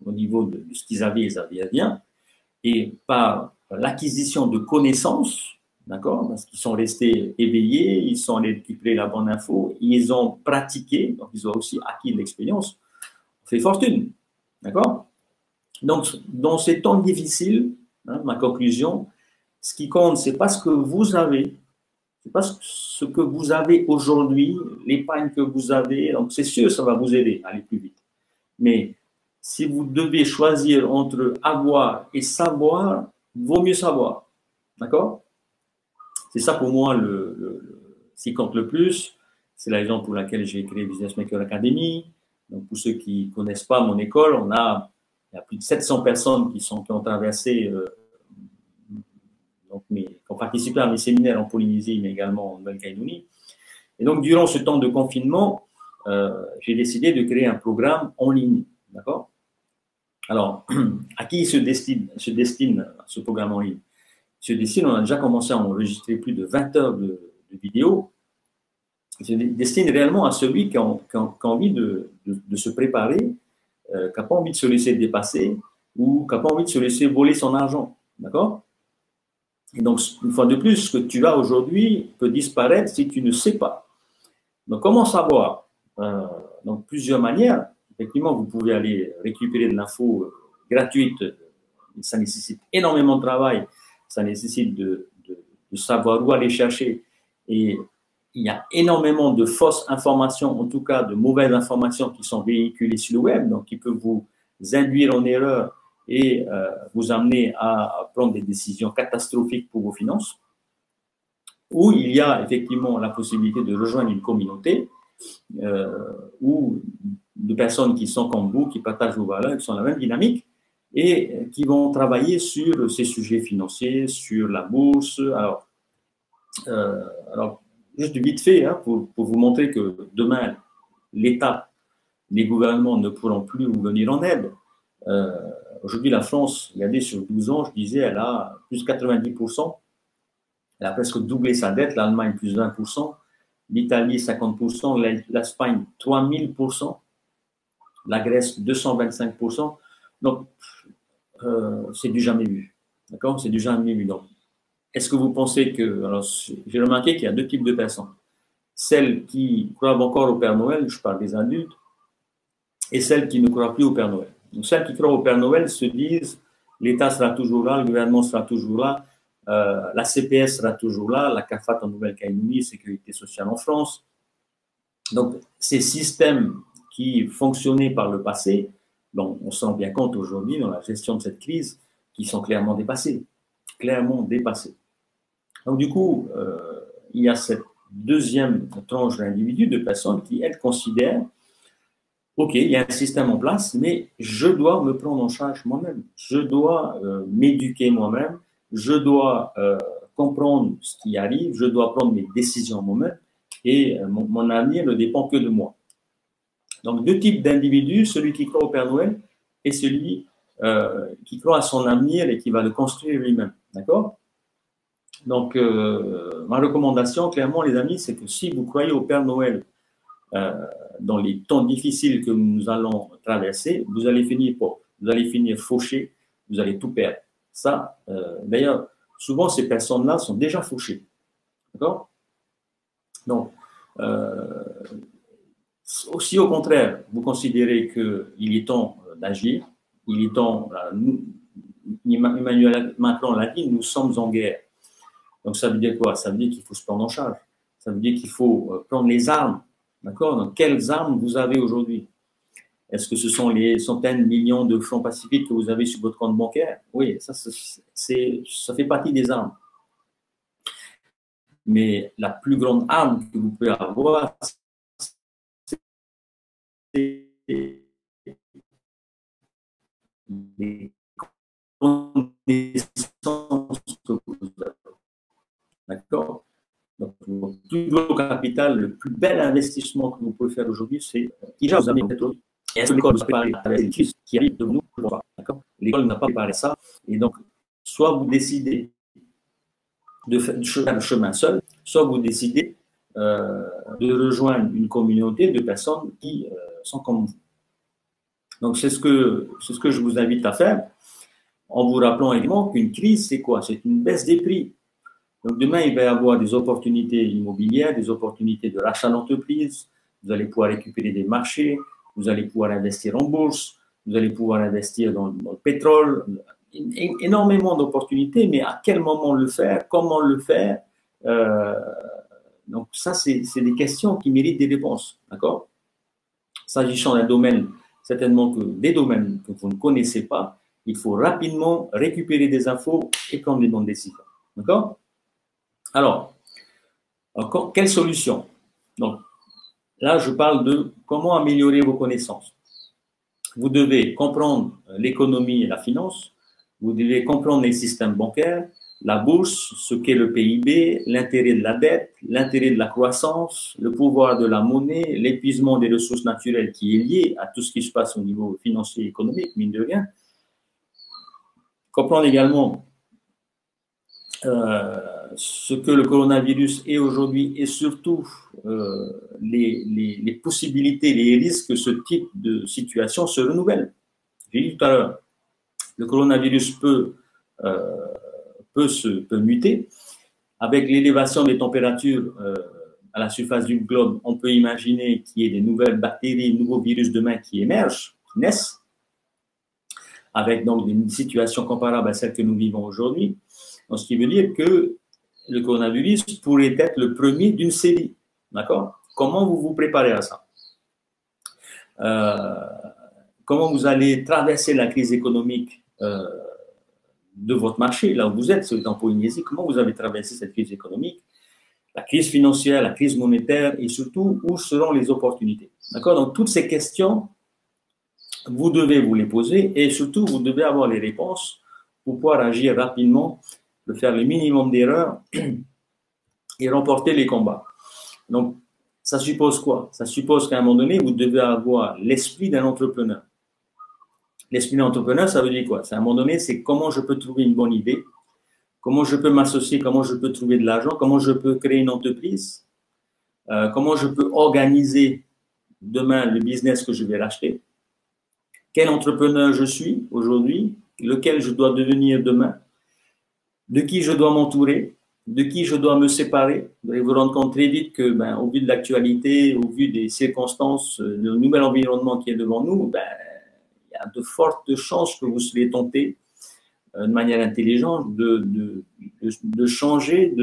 au niveau de ce qu'ils avaient, ils n'avaient rien. Et par l'acquisition de connaissances, d'accord, parce qu'ils sont restés éveillés, ils sont allés récupérer la bonne info, ils ont pratiqué, donc ils ont aussi acquis de l'expérience, on fait fortune, d'accord? Donc, dans ces temps difficiles, hein, ma conclusion, ce qui compte, c'est pas ce que vous avez, c'est pas ce que vous avez aujourd'hui, l'épargne que vous avez, donc c'est sûr, ça va vous aider à aller plus vite. Mais si vous devez choisir entre avoir et savoir, vaut mieux savoir. D'accord? C'est ça pour moi ce qui compte le plus. C'est la raison pour laquelle j'ai créé Business Maker Academy. Donc, pour ceux qui ne connaissent pas mon école, il y a plus de 700 personnes qui ont traversé, qui ont participé à mes séminaires en Polynésie, mais également en Nouvelle-Calédonie. Et donc, durant ce temps de confinement, j'ai décidé de créer un programme en ligne. D'accord? Alors, à qui se destine ce programme en ligne? Se destine, on a déjà commencé à enregistrer plus de 20 heures de vidéos. Il se destine réellement à celui qui a envie de se préparer, qui n'a pas envie de se laisser dépasser ou qui n'a pas envie de se laisser voler son argent. D'accord? Et donc, une fois de plus, ce que tu as aujourd'hui peut disparaître si tu ne sais pas. Donc, comment savoir? Donc, plusieurs manières. Effectivement, vous pouvez aller récupérer de l'info gratuite. Ça nécessite énormément de travail. Ça nécessite de savoir où aller chercher. Et il y a énormément de fausses informations, en tout cas de mauvaises informations qui sont véhiculées sur le web, donc qui peuvent vous induire en erreur et vous amener à prendre des décisions catastrophiques pour vos finances. Ou il y a effectivement la possibilité de rejoindre une communauté ou de personnes qui sont comme vous, qui partagent vos valeurs, qui sont la même dynamique. et qui vont travailler sur ces sujets financiers, sur la bourse. Alors juste vite fait, hein, pour vous montrer que demain, l'État, les gouvernements ne pourront plus vous venir en aide. Euh, Aujourd'hui, la France, regardez, sur 12 ans, je disais, elle a plus de 90%. Elle a presque doublé sa dette. L'Allemagne, plus de 20%. L'Italie, 50%. L'Espagne, 3000%. La Grèce, 225%. Donc, c'est du jamais vu. D'accord? C'est du jamais vu. Donc, est-ce que vous pensez que. Alors, j'ai remarqué qu'il y a deux types de personnes. Celles qui croient encore au Père Noël, je parle des adultes, et celles qui ne croient plus au Père Noël. Donc, celles qui croient au Père Noël se disent l'État sera toujours là, le gouvernement sera toujours là, la CPS sera toujours là, la CAFAT en Nouvelle-Calédonie, Sécurité sociale en France. Donc, ces systèmes qui fonctionnaient par le passé, dont on se rend bien compte aujourd'hui dans la gestion de cette crise, qui sont clairement dépassés. Clairement dépassés. Donc, du coup, il y a cette deuxième tranche d'individus, de personnes qui, elles, considèrent OK, il y a un système en place, mais je dois me prendre en charge moi-même. Je dois m'éduquer moi-même. Je dois comprendre ce qui arrive. Je dois prendre mes décisions moi-même. Et mon avenir ne dépend que de moi. Donc, deux types d'individus, celui qui croit au Père Noël et celui qui croit à son avenir et qui va le construire lui-même. D'accord? Donc, ma recommandation, clairement, les amis, c'est que si vous croyez au Père Noël, dans les temps difficiles que nous allons traverser, vous allez finir pauvre, vous allez finir fauché, vous allez tout perdre. Ça, d'ailleurs, souvent ces personnes-là sont déjà fauchées. D'accord? Donc, si au contraire, vous considérez qu'il est temps d'agir, il est temps, Emmanuel Macron l'a dit, nous sommes en guerre. Donc ça veut dire quoi? Ça veut dire qu'il faut se prendre en charge. Ça veut dire qu'il faut prendre les armes. D'accord? Donc quelles armes vous avez aujourd'hui? Est-ce que ce sont les centaines de millions de francs pacifiques que vous avez sur votre compte bancaire? Oui, ça fait partie des armes. Mais la plus grande arme que vous pouvez avoir, c'est les connaissances que vous avez. D'accord? Donc, le plus gros capital, le plus bel investissement que vous pouvez faire aujourd'hui, c'est déjà vous amener aujourd'hui. Et est-ce que l'école vous a préparé à la crise qui arrive de nous? D'accord? L'école n'a pas préparé ça. Et donc, soit vous décidez de faire le chemin seul, soit vous décidez de rejoindre une communauté de personnes qui sont comme vous. Donc, c'est ce que je vous invite à faire, en vous rappelant également qu'une crise, c'est quoi? C'est une baisse des prix. Donc, demain, il va y avoir des opportunités immobilières, des opportunités de rachat d'entreprise. Vous allez pouvoir récupérer des marchés, vous allez pouvoir investir en bourse, vous allez pouvoir investir dans le pétrole. Énormément d'opportunités, mais à quel moment le faire? Comment le faire? euh, Donc, ça, c'est des questions qui méritent des réponses. D'accord? S'agissant d'un domaine, certainement que des domaines que vous ne connaissez pas, il faut rapidement récupérer des infos et prendre des bonnes décisions. D'accord? Alors, quelle solution? Donc, là, je parle de comment améliorer vos connaissances. Vous devez comprendre l'économie et la finance, vous devez comprendre les systèmes bancaires, la bourse, ce qu'est le PIB, l'intérêt de la dette, l'intérêt de la croissance, le pouvoir de la monnaie, l'épuisement des ressources naturelles qui est lié à tout ce qui se passe au niveau financier et économique, mine de rien. Comprendre également ce que le coronavirus est aujourd'hui et surtout les possibilités, les risques que ce type de situation se renouvelle. J'ai dit tout à l'heure, le coronavirus peut muter. Avec l'élévation des températures à la surface du globe, on peut imaginer qu'il y ait des nouvelles bactéries, nouveaux virus demain qui émergent, qui naissent, avec donc des situations comparables à celles que nous vivons aujourd'hui. Donc, ce qui veut dire que le coronavirus pourrait être le premier d'une série. D'accord? Comment vous vous préparez à ça? Comment vous allez traverser la crise économique de votre marché, là où vous êtes, c'est en Polynésie, comment vous avez traversé cette crise économique, la crise financière, la crise monétaire et surtout où seront les opportunités. D'accord? Donc toutes ces questions vous devez vous les poser et surtout, vous devez avoir les réponses pour pouvoir agir rapidement, de faire le minimum d'erreurs et remporter les combats. Donc, ça suppose quoi? Ça suppose qu'à un moment donné, vous devez avoir l'esprit d'un entrepreneur. L'esprit d'un entrepreneur, ça veut dire quoi? À un moment donné, c'est comment je peux trouver une bonne idée, comment je peux m'associer, comment je peux trouver de l'argent, comment je peux créer une entreprise, comment je peux organiser demain le business que je vais racheter, quel entrepreneur je suis aujourd'hui, lequel je dois devenir demain, de qui je dois m'entourer, de qui je dois me séparer. Vous allez vous rendre compte très vite que, au vu de l'actualité, au vu des circonstances, du nouvel environnement qui est devant nous, il y a de fortes chances que vous soyez tenté, de manière intelligente, de changer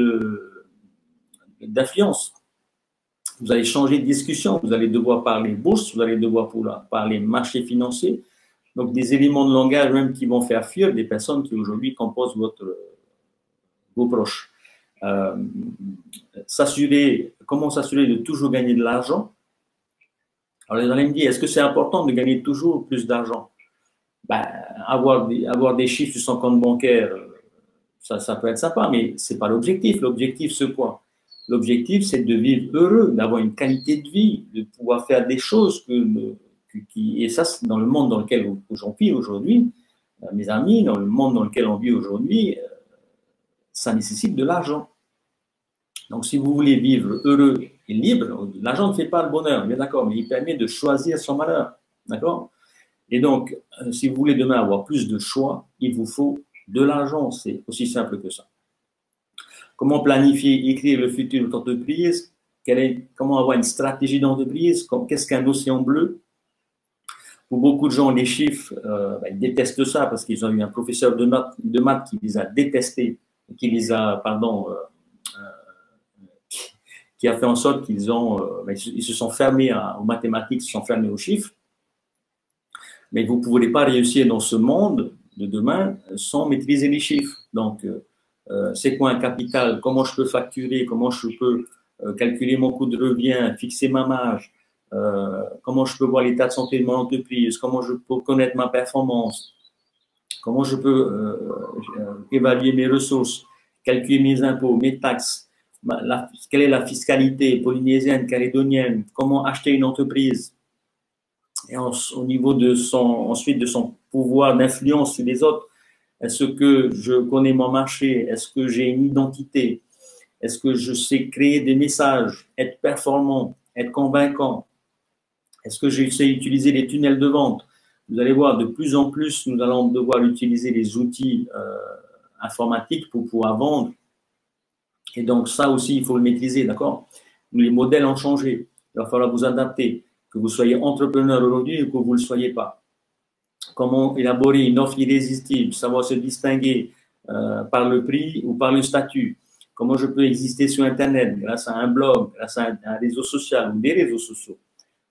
d'influence. Vous allez changer de discussion, vous allez devoir parler bourse, vous allez devoir parler marché financier. Donc, des éléments de langage même qui vont faire fuir des personnes qui aujourd'hui composent vos proches. Comment s'assurer de toujours gagner de l'argent? Alors, vous allez me dire, est-ce que c'est important de gagner toujours plus d'argent? Avoir des chiffres sur son compte bancaire, ça peut être sympa, mais c'est pas l'objectif. L'objectif, c'est quoi? L'objectif, c'est de vivre heureux, d'avoir une qualité de vie, de pouvoir faire des choses et ça, c'est dans le monde dans lequel j'en vis aujourd'hui, mes amis, dans le monde dans lequel on vit aujourd'hui, ça nécessite de l'argent. Donc, si vous voulez vivre heureux et libre, l'argent ne fait pas le bonheur, bien d'accord, mais il permet de choisir son malheur, d'accord? Et donc, si vous voulez demain avoir plus de choix, il vous faut de l'argent, c'est aussi simple que ça. Comment planifier, écrire le futur de votre entreprise? Comment avoir une stratégie d'entreprise? Qu'est-ce qu'un océan bleu? Pour beaucoup de gens, les chiffres, ils détestent ça parce qu'ils ont eu un professeur de maths qui les a détestés, qui les a, qui a fait en sorte qu'ils se sont fermés aux mathématiques, ils se sont fermés aux chiffres. Mais vous ne pourrez pas réussir dans ce monde de demain sans maîtriser les chiffres. Donc, c'est quoi un capital? Comment je peux facturer? Comment je peux calculer mon coût de revient, fixer ma marge? Comment je peux voir l'état de santé de mon entreprise? Comment je peux connaître ma performance? Comment je peux évaluer mes ressources, calculer mes impôts, mes taxes? Quelle est la fiscalité polynésienne, calédonienne? Comment acheter une entreprise? Et au niveau ensuite de son pouvoir d'influence sur les autres, est-ce que je connais mon marché? Est-ce que j'ai une identité? Est-ce que je sais créer des messages, être performant, être convaincant? Est-ce que je sais utiliser les tunnels de vente? Vous allez voir, de plus en plus, nous allons devoir utiliser les outils informatiques pour pouvoir vendre. Et donc, ça aussi, il faut le maîtriser, d'accord? Les modèles ont changé. Il va falloir vous adapter. Que vous soyez entrepreneur aujourd'hui ou que vous ne le soyez pas. Comment élaborer une offre irrésistible, savoir se distinguer par le prix ou par le statut. Comment je peux exister sur Internet grâce à un blog, grâce à un réseau social ou des réseaux sociaux.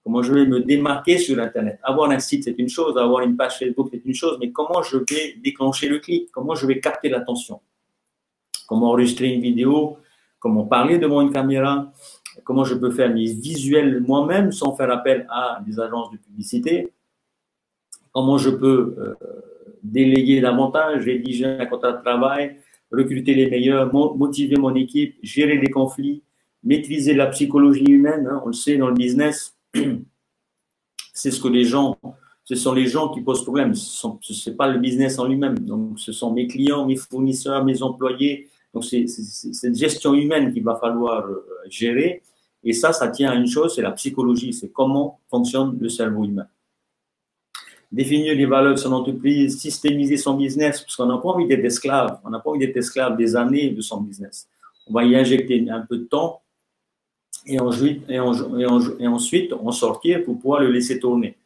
Comment je vais me démarquer sur Internet. Avoir un site, c'est une chose. Avoir une page Facebook, c'est une chose. Mais comment je vais déclencher le clic? Comment je vais capter l'attention? Comment enregistrer une vidéo? Comment parler devant une caméra? Comment je peux faire mes visuels moi-même sans faire appel à des agences de publicité? Comment je peux déléguer davantage, rédiger un contrat de travail, recruter les meilleurs, motiver mon équipe, gérer les conflits, maîtriser la psychologie humaine, hein, on le sait dans le business, c'est ce sont les gens qui posent problème, ce n'est pas le business en lui-même, donc ce sont mes clients, mes fournisseurs, mes employés, donc c'est cette gestion humaine qu'il va falloir gérer, et ça tient à une chose, c'est la psychologie, c'est comment fonctionne le cerveau humain. Définir les valeurs de son entreprise, systémiser son business, parce qu'on n'a pas envie d'être esclave. On n'a pas envie d'être esclave des années de son business. On va y injecter un peu de temps et ensuite en sortir pour pouvoir le laisser tourner.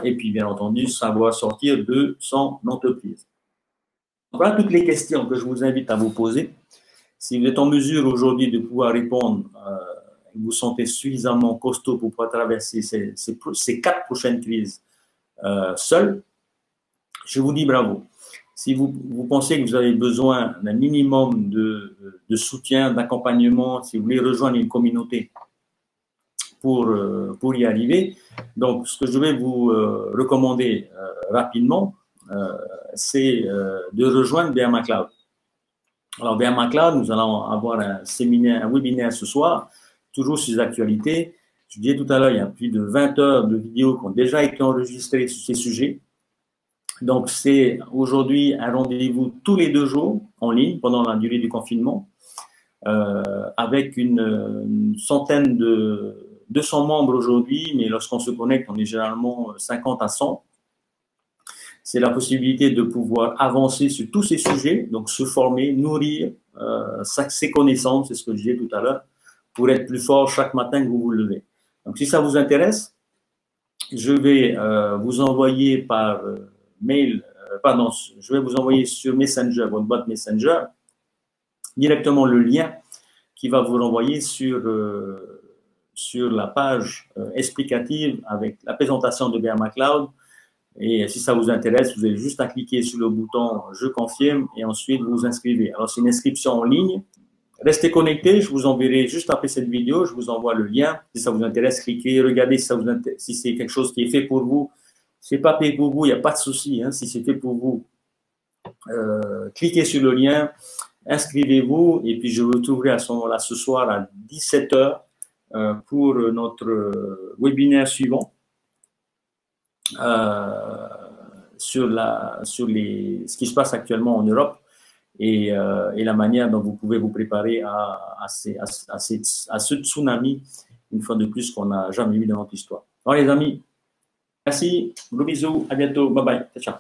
Et puis, bien entendu, savoir sortir de son entreprise. Voilà toutes les questions que je vous invite à vous poser. Si vous êtes en mesure aujourd'hui de pouvoir répondre, vous vous sentez suffisamment costaud pour pouvoir traverser ces 4 prochaines crises, seul, je vous dis bravo. Si vous pensez que vous avez besoin d'un minimum de soutien, d'accompagnement, si vous voulez rejoindre une communauté pour y arriver. Donc, ce que je vais vous recommander rapidement, c'est de rejoindre BMA Cloud. Alors, BMA Cloud, nous allons avoir un séminaire, un webinaire ce soir, toujours sur les actualités. Je disais tout à l'heure, il y a plus de 20 heures de vidéos qui ont déjà été enregistrées sur ces sujets. Donc, c'est aujourd'hui un rendez-vous tous les 2 jours en ligne pendant la durée du confinement, avec une centaine de 200 membres aujourd'hui, mais lorsqu'on se connecte, on est généralement 50 à 100. C'est la possibilité de pouvoir avancer sur tous ces sujets, donc se former, nourrir ses connaissances, c'est ce que je disais tout à l'heure, pour être plus fort chaque matin que vous vous levez. Donc, si ça vous intéresse, je vais vous envoyer par mail, je vais vous envoyer sur Messenger, votre boîte Messenger, directement le lien qui va vous renvoyer sur la page explicative avec la présentation de BMA Cloud. Et si ça vous intéresse, vous avez juste à cliquer sur le bouton « Je confirme » et ensuite vous vous inscrivez. Alors, c'est une inscription en ligne. Restez connectés, je vous enverrai juste après cette vidéo, je vous envoie le lien. Si ça vous intéresse, cliquez, regardez si c'est quelque chose qui est fait pour vous. Si c'est pas fait pour vous, il n'y a pas de souci. Hein. Si c'est fait pour vous, cliquez sur le lien, inscrivez-vous et puis je vous retrouverai à ce moment-là ce soir à 17 h pour notre webinaire suivant. Sur ce qui se passe actuellement en Europe et la manière dont vous pouvez vous préparer à ce tsunami, une fois de plus, qu'on n'a jamais vu dans notre histoire. Alors les amis, merci, gros bisous, à bientôt, bye bye, ciao.